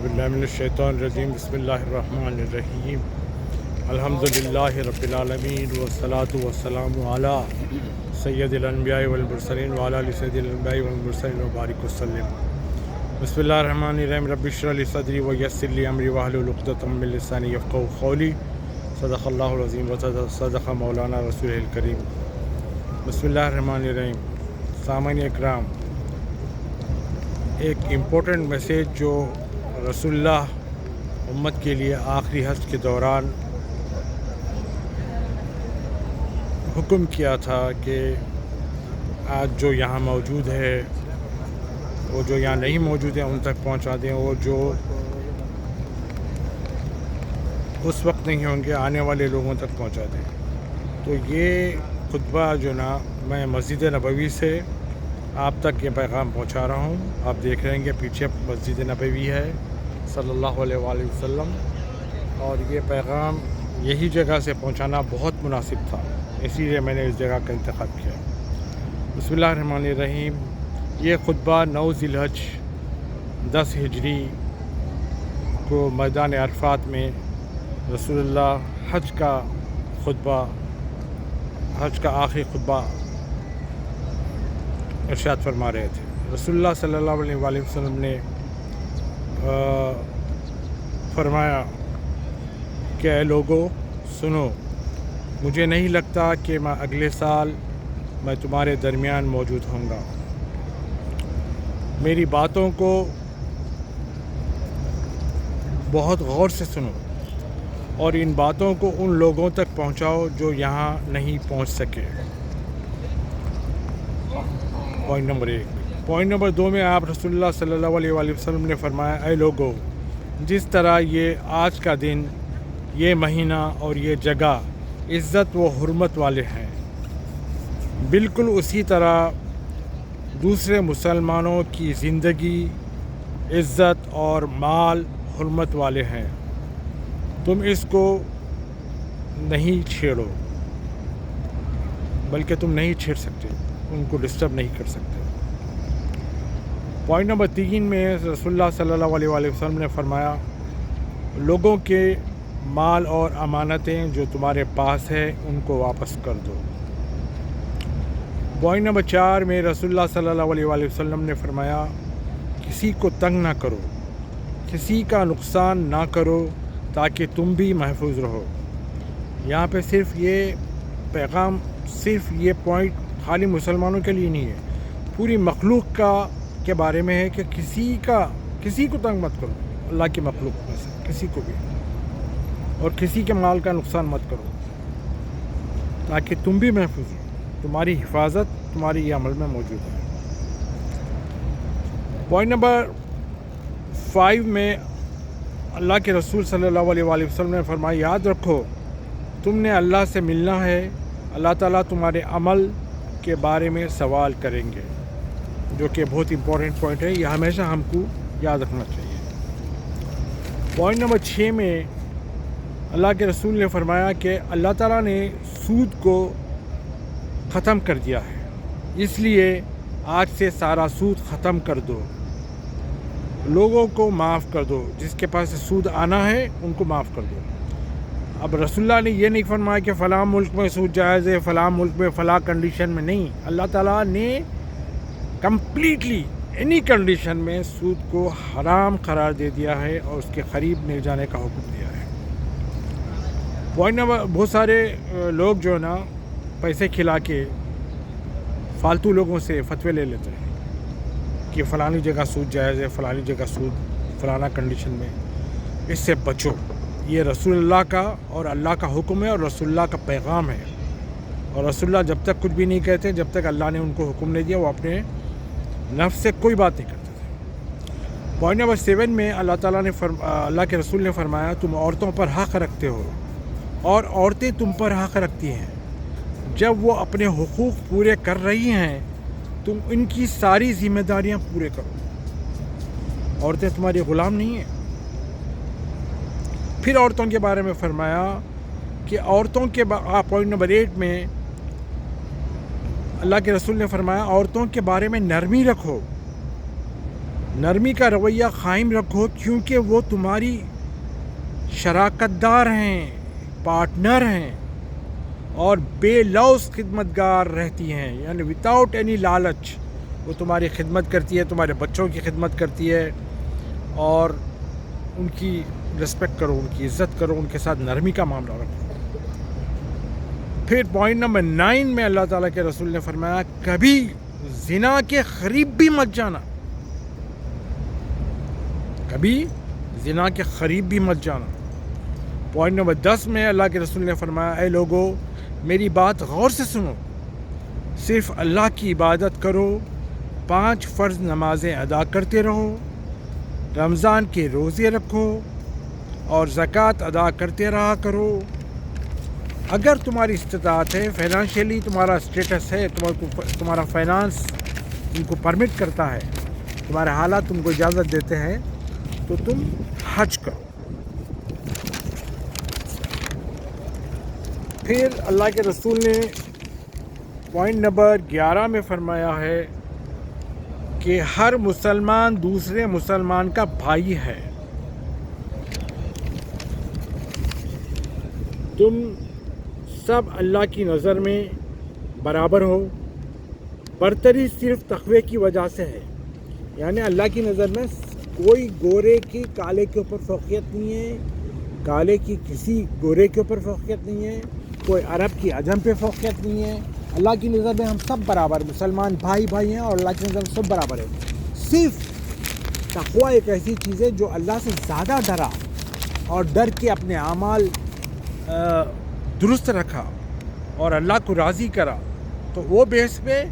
باللہ من الشیطان الرجیم بسم اللہ الرحمن الرحیم الحمدللہ رب العالمین والصلاة والسلام علی سید الانبیاء والمرسلین وعلی آل سید الانبیاء والمرسلین وبارک وسلم بسم اللہ الرحمن الرحیم رب اشرح لی صدری ویسر لی امری واحلل عقدۃ من لسانی یفقہوا قولی صدق اللہ العظیم وصدق مولانا رسول الکریم بسم اللہ الرحمن الرحیم سامعین اکرام، ایک امپورٹنٹ میسیج جو رسول اللہ امت کے لیے آخری حج کے دوران حکم کیا تھا کہ آج جو یہاں موجود ہے وہ جو یہاں نہیں موجود ہیں ان تک پہنچا دیں، اور جو اس وقت نہیں ہوں گے آنے والے لوگوں تک پہنچا دیں۔ تو یہ خطبہ جو نا میں مسجد نبوی سے آپ تک یہ پیغام پہنچا رہا ہوں۔ آپ دیکھ رہے ہیں کہ پیچھے مسجد نبوی ہے صلی اللہ علیہ وآلہ وسلم، اور یہ پیغام یہی جگہ سے پہنچانا بہت مناسب تھا، اسی لیے میں نے اس جگہ کا انتخاب کیا۔ بسم اللہ الرحمن الرحیم۔ یہ خطبہ 9 ذی الحج 10 ہجری کو میدان عرفات میں رسول اللہ حج کا آخری خطبہ ارشاد فرما رہے تھے۔ رسول اللہ صلی اللہ علیہ وآلہ وسلم نے فرمایا کہ اے لوگو سنو، مجھے نہیں لگتا کہ میں اگلے سال میں تمہارے درمیان موجود ہوں گا۔ میری باتوں کو بہت غور سے سنو اور ان باتوں کو ان لوگوں تک پہنچاؤ جو یہاں نہیں پہنچ سکے۔ Point number 1۔ پوائنٹ نمبر 2 میں آپ رسول اللہ صلی اللہ علیہ وآلہ وسلم نے فرمایا، اے لوگو، جس طرح یہ آج کا دن، یہ مہینہ اور یہ جگہ عزت و حرمت والے ہیں، بالکل اسی طرح دوسرے مسلمانوں کی زندگی، عزت اور مال حرمت والے ہیں۔ تم اس کو نہیں چھیڑو، بلکہ تم نہیں چھیڑ سکتے، ان کو ڈسٹرب نہیں کر سکتے۔ پوائنٹ نمبر 3 میں رسول اللہ صلی اللہ علیہ وآلہ وسلم نے فرمایا، لوگوں کے مال اور امانتیں جو تمہارے پاس ہے ان کو واپس کر دو۔ پوائنٹ نمبر 4 میں رسول اللہ صلی اللہ علیہ وآلہ وسلم نے فرمایا، کسی کو تنگ نہ کرو، کسی کا نقصان نہ کرو تاکہ تم بھی محفوظ رہو۔ یہاں پہ صرف یہ پیغام، صرف یہ پوائنٹ خالی مسلمانوں کے لیے نہیں ہے، پوری مخلوق کے بارے میں ہے کہ کسی کو تنگ مت کرو، اللہ کی مخلوق میں سے کسی کو بھی، اور کسی کے مال کا نقصان مت کرو تاکہ تم بھی محفوظ رہو۔ تمہاری حفاظت تمہاری یہ عمل میں موجود ہے۔ پوائنٹ نمبر 5 میں اللہ کے رسول صلی اللہ علیہ وآلہ وسلم نے فرمایا، یاد رکھو تم نے اللہ سے ملنا ہے، اللہ تعالیٰ تمہارے عمل کے بارے میں سوال کریں گے، جو کہ بہت امپورٹنٹ پوائنٹ ہے، یہ ہمیشہ ہم کو یاد رکھنا چاہیے۔ پوائنٹ نمبر 6 میں اللہ کے رسول نے فرمایا کہ اللہ تعالیٰ نے سود کو ختم کر دیا ہے، اس لیے آج سے سارا سود ختم کر دو، لوگوں کو معاف کر دو، جس کے پاس سود آنا ہے ان کو معاف کر دو۔ اب رسول اللہ نے یہ نہیں فرمایا کہ فلاں ملک میں سود جائز ہے، فلاں ملک میں فلاں کنڈیشن میں نہیں، اللہ تعالیٰ نے کمپلیٹلی اینی کنڈیشن میں سود کو حرام قرار دے دیا ہے اور اس کے قریب نہیں جانے کا حکم دیا ہے۔ پوائنٹ نمبر، بہت سارے لوگ جو ہے نا پیسے کھلا کے فالتو لوگوں سے فتوے لے لیتے ہیں کہ فلانی جگہ سود جائز ہے، فلانی جگہ سود فلانا کنڈیشن میں، اس سے بچو۔ یہ رسول اللہ کا اور اللہ کا حکم ہے اور رسول اللہ کا پیغام ہے، اور رسول اللہ جب تک کچھ بھی نہیں کہتے جب تک اللہ نے ان کو حکم نہیں دیا، وہ اپنے نفس سے کوئی بات نہیں کرتے تھے۔ پوائنٹ نمبر 7 میں اللہ کے رسول نے فرمایا، تم عورتوں پر حق رکھتے ہو اور عورتیں تم پر حق رکھتی ہیں، جب وہ اپنے حقوق پورے کر رہی ہیں تم ان کی ساری ذمہ داریاں پورے کرو، عورتیں تمہاری غلام نہیں ہیں۔ پھر عورتوں کے بارے میں فرمایا کہ عورتوں کے پوائنٹ نمبر 8 میں اللہ کے رسول نے فرمایا، عورتوں کے بارے میں نرمی رکھو، نرمی کا رویہ قائم رکھو کیونکہ وہ تمہاری شراکت دار ہیں، پارٹنر ہیں اور بے لوث خدمتگار رہتی ہیں، یعنی وداؤٹ اینی لالچ وہ تمہاری خدمت کرتی ہے، تمہارے بچوں کی خدمت کرتی ہے، اور ان کی رسپیکٹ کرو، ان کی عزت کرو، ان کے ساتھ نرمی کا معاملہ رکھو۔ پھر پوائنٹ نمبر 9 میں اللہ تعالیٰ کے رسول نے فرمایا کبھی زنا کے قریب بھی مت جانا، کبھی زنا کے قریب بھی مت جانا۔ پوائنٹ نمبر 10 میں اللہ کے رسول نے فرمایا اے لوگو میری بات غور سے سنو، صرف اللہ کی عبادت کرو، 5 فرض نمازیں ادا کرتے رہو، رمضان کے روزے رکھو اور زکوٰۃ ادا کرتے رہا کرو۔ اگر تمہاری استطاعت ہے، فائنانشیلی تمہارا اسٹیٹس ہے، تمہارا فائنانس تم کو پرمٹ کرتا ہے، تمہارے حالات تم کو اجازت دیتے ہیں، تو تم حج کرو۔ پھر اللہ کے رسول نے پوائنٹ نمبر 11 میں فرمایا ہے کہ ہر مسلمان دوسرے مسلمان کا بھائی ہے، تم سب اللہ کی نظر میں برابر ہو، برتری صرف تقوی کی وجہ سے ہے، یعنی اللہ کی نظر میں کوئی گورے کی کالے کے اوپر فوقیت نہیں ہے، کالے کی کسی گورے کے اوپر فوقیت نہیں ہے، کوئی عرب کی عجم پہ فوقیت نہیں ہے۔ اللہ کی نظر میں ہم سب برابر، مسلمان بھائی بھائی ہیں اور اللہ کی نظر میں سب برابر ہیں۔ صرف تقوی ایک ایسی چیز ہے جو اللہ سے زیادہ ڈرا اور ڈر کے اپنے اعمال درست رکھا اور اللہ کو راضی کرا، تو وہ بیس پہ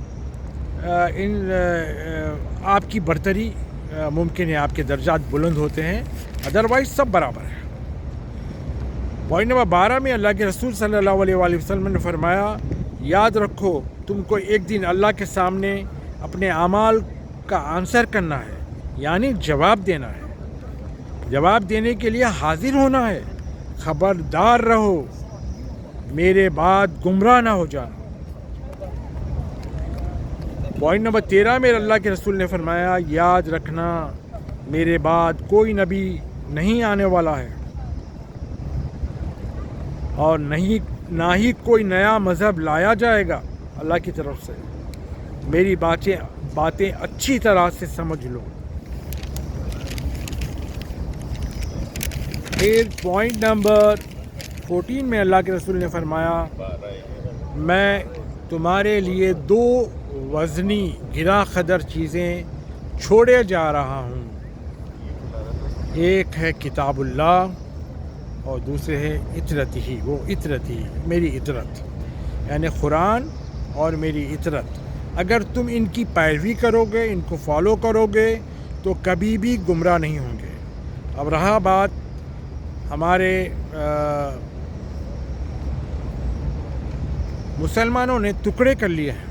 آپ کی برتری ممکن ہے، آپ کے درجات بلند ہوتے ہیں، ادروائز سب برابر ہے۔ پوائنٹ نمبر 12 میں اللہ کے رسول صلی اللہ علیہ وآلہ وسلم نے فرمایا یاد رکھو تم کو ایک دن اللہ کے سامنے اپنے اعمال کا آنسر کرنا ہے، یعنی جواب دینا ہے، جواب دینے کے لیے حاضر ہونا ہے۔ خبردار رہو میرے بعد گمراہ نہ ہو جانا۔ پوائنٹ نمبر 13 میں اللہ کے رسول نے فرمایا یاد رکھنا میرے بعد کوئی نبی نہیں آنے والا ہے اور نہ ہی کوئی نیا مذہب لایا جائے گا اللہ کی طرف سے، میری باتیں اچھی طرح سے سمجھ لو۔ پھر پوائنٹ نمبر 14 میں اللہ کے رسول نے فرمایا میں تمہارے لیے 2 وزنی گراں قدر چیزیں چھوڑے جا رہا ہوں، ایک ہے کتاب اللہ اور دوسرے ہے اطرتی، وہ اطرتی میری اطرت، یعنی قرآن اور میری اطرت۔ اگر تم ان کی پیروی کرو گے، ان کو فالو کرو گے تو کبھی بھی گمراہ نہیں ہوں گے۔ اب رہا بات ہمارے مسلمانوں نے ٹکڑے کر لیے ہیں،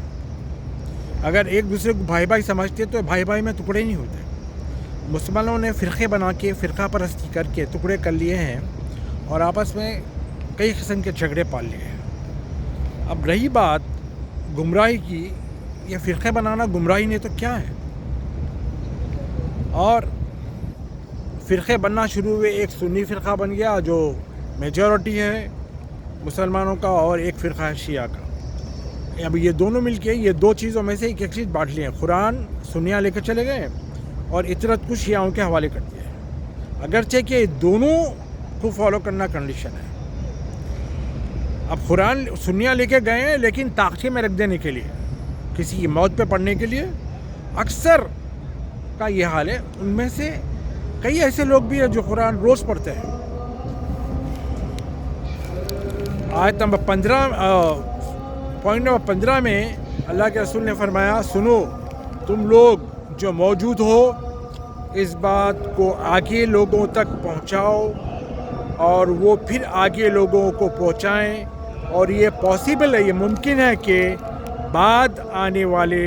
اگر ایک دوسرے کو بھائی بھائی سمجھتے تو بھائی بھائی میں ٹکڑے نہیں ہوتے۔ مسلمانوں نے فرقے بنا کے فرقہ پرستی کر کے ٹکڑے کر لیے ہیں اور آپس میں کئی قسم کے جھگڑے پال لیے ہیں۔ اب رہی بات گمراہی کی، یہ فرقے بنانا گمراہی نہیں تو کیا ہے؟ اور فرقے بننا شروع ہوئے، ایک سنی فرقہ بن گیا جو میجورٹی ہے مسلمانوں کا، اور ایک فرقہ ہے شیعہ کا۔ اب یہ دونوں مل کے یہ 2 چیزوں میں سے ایک چیز بانٹ لی ہے، قرآن سنیاں لے کر چلے گئے اور اطرت کو شیعوں کے حوالے کر دیا ہے، اگرچہ کہ دونوں کو فالو کرنا کنڈیشن ہے۔ اب قرآن سنیاں لے کے گئے ہیں لیکن طاقچے میں رکھ دینے کے لیے، کسی کی موت پہ پڑھنے کے لیے، اکثر کا یہ حال ہے۔ ان میں سے کئی ایسے لوگ بھی ہیں جو قرآن روز پڑھتے ہیں۔ آیت نمبر 15 پوائنٹ نمبر 15 میں اللہ کے رسول نے فرمایا سنو تم لوگ جو موجود ہو اس بات کو آگے لوگوں تک پہنچاؤ اور وہ پھر آگے لوگوں کو پہنچائیں، اور یہ پاسبل ہے، یہ ممکن ہے کہ بعد آنے والے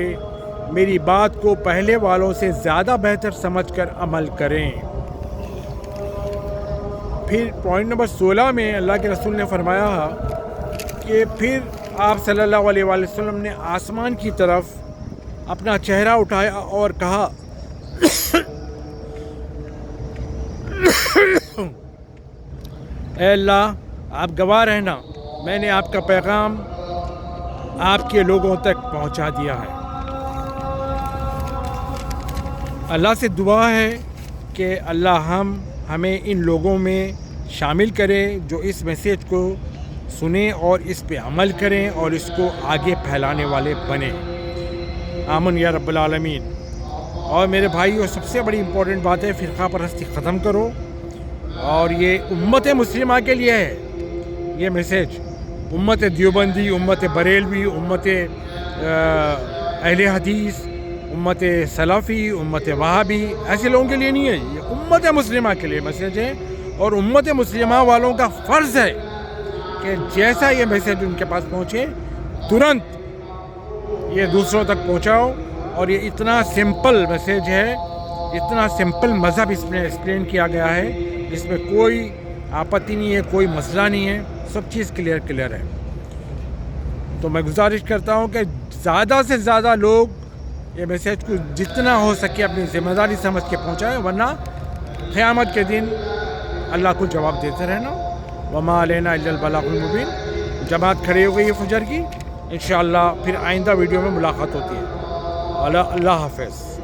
میری بات کو پہلے والوں سے زیادہ بہتر سمجھ کر عمل کریں۔ پھر پوائنٹ نمبر 16 میں اللہ کے رسول نے فرمایا کہ پھر آپ صلی اللہ علیہ وآلہ وسلم نے آسمان کی طرف اپنا چہرہ اٹھایا اور کہا اے اللہ آپ گواہ رہنا، میں نے آپ کا پیغام آپ کے لوگوں تک پہنچا دیا ہے۔ اللہ سے دعا ہے کہ اللہ ہمیں ان لوگوں میں شامل کرے جو اس میسیج کو سنیں اور اس پہ عمل کریں اور اس کو آگے پھیلانے والے بنیں۔ آمین یا رب العالمین۔ اور میرے بھائیو، سب سے بڑی امپورٹنٹ بات ہے، فرقہ پرستی ختم کرو، اور یہ امت مسلمہ کے لیے ہے یہ میسیج۔ امت دیوبندی، امت بریلوی، امت اہل حدیث، امت سلفی، امت وہابی، ایسے لوگوں کے لیے نہیں ہے، یہ امت مسلمہ کے لیے میسیج ہے۔ اور امت مسلمہ والوں کا فرض ہے کہ جیسا یہ میسیج ان کے پاس پہنچے ترنت یہ دوسروں تک پہنچاؤ۔ اور یہ اتنا سمپل میسیج ہے، اتنا سمپل مذہب اس میں ایکسپلین کیا گیا ہے، جس میں کوئی آپتی نہیں ہے، کوئی مسئلہ نہیں ہے، سب چیز کلیئر ہے۔ تو میں گزارش کرتا ہوں کہ زیادہ سے زیادہ لوگ یہ میسیج کو جتنا ہو سکے اپنی ذمہ داری سمجھ کے پہنچائیں، ورنہ قیامت کے دن اللہ کو جواب دیتے رہنا۔ وما علینا الا البلاغ المبین۔ جماعت کھڑی ہو گئی ہے فجر کی، انشاءاللہ پھر آئندہ ویڈیو میں ملاقات ہوتی ہے۔ اللہ حافظ۔